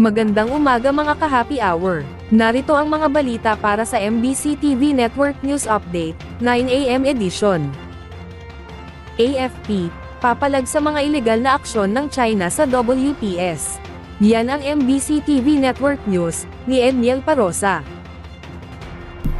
Magandang umaga mga ka-happy hour. Narito ang mga balita para sa MBC TV Network News Update, 9 AM edition. AFP, papalag sa mga ilegal na aksyon ng China sa WPS. Yan ang MBC TV Network News, ni Edniel Parosa.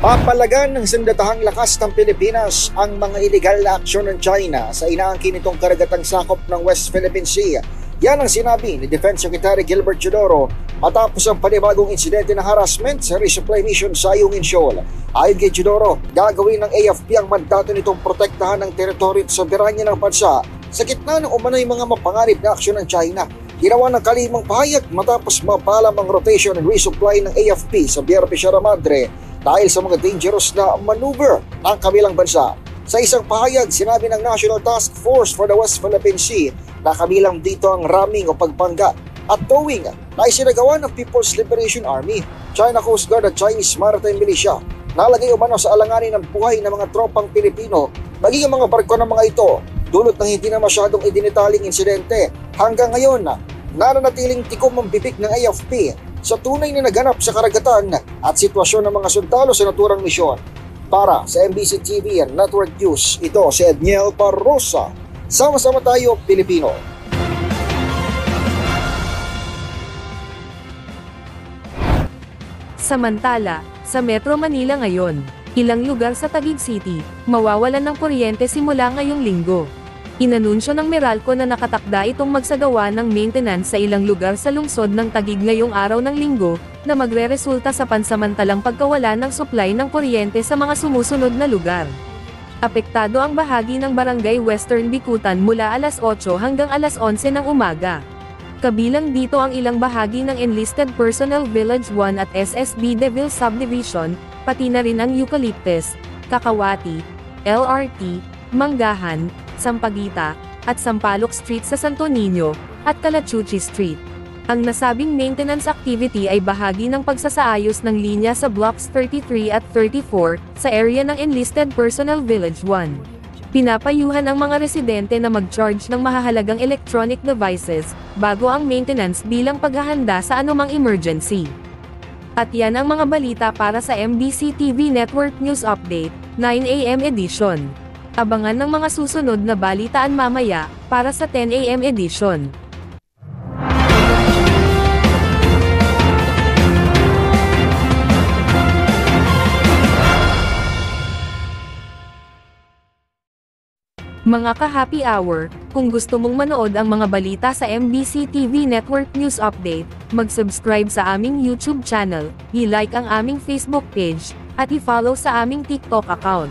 Papalagan ng sandatahang lakas ng Pilipinas ang mga ilegal na aksyon ng China sa inaangkin nitong karagatang sakop ng West Philippine Sea. Yan ang sinabi ni Defense Secretary Gilbert Chodoro matapos ang panibagong insidente ng harassment sa resupply mission sa Ayungin Shoal. Ayon kay Chodoro, gagawin ng AFP ang mandato nitong protektahan ng teritoryo at soberanya ng bansa sa gitna ng umano'y mga mapanganib na aksyon ng China. Ginawa ng kalimang pahayag matapos mapalam ang rotation and resupply ng AFP sa Bierpe Sierra Madre dahil sa mga dangerous na maneuver ng kabilang bansa. Sa isang pahayag, sinabi ng National Task Force for the West Philippine Sea na kabilang dito ang ramming o pagpangga at towing na isinagawa ng People's Liberation Army, China Coast Guard at Chinese Maritime Militia. Nalagay umano sa alanganin ng buhay ng mga tropang Pilipino, maging ang mga barko ng mga ito, dulot ng hindi na masyadong idinitaling insidente. Hanggang ngayon, nananatiling tikom ang bibig ng AFP sa tunay na naganap sa karagatan at sitwasyon ng mga sundalo sa naturang misyon. Para sa MBC TV and Network News, ito si Edniel Parosa. Sama-sama tayo, Pilipino. Samantala, sa Metro Manila ngayon, ilang lugar sa Taguig City, mawawalan ng kuryente simula ngayong linggo. Inanunsyo ng Meralco na nakatakda itong magsagawa ng maintenance sa ilang lugar sa lungsod ng Taguig ngayong araw ng linggo, na magreresulta sa pansamantalang pagkawala ng supply ng kuryente sa mga sumusunod na lugar. Apektado ang bahagi ng Barangay Western Bikutan mula alas 8 hanggang alas 11 ng umaga. Kabilang dito ang ilang bahagi ng Enlisted Personnel Village 1 at SSB Deville Subdivision, pati na rin ang Eucalyptus, Kakawati, LRT, Manggahan, Sampaguita, at Sampaloc Street sa Santo Niño, at Calachuchi Street. Ang nasabing maintenance activity ay bahagi ng pagsasaayos ng linya sa Blocks 33 at 34, sa area ng Enlisted Personnel Village 1. Pinapayuhan ang mga residente na mag-charge ng mahahalagang electronic devices, bago ang maintenance bilang paghahanda sa anumang emergency. At yan ang mga balita para sa MBC TV Network News Update, 9 AM edition. Abangan ng mga susunod na balitaan mamaya, para sa 10 AM edition. Mga ka-happy hour, kung gusto mong manood ang mga balita sa MBC TV Network News Update, mag-subscribe sa aming YouTube channel, i-like ang aming Facebook page, at i-follow sa aming TikTok account.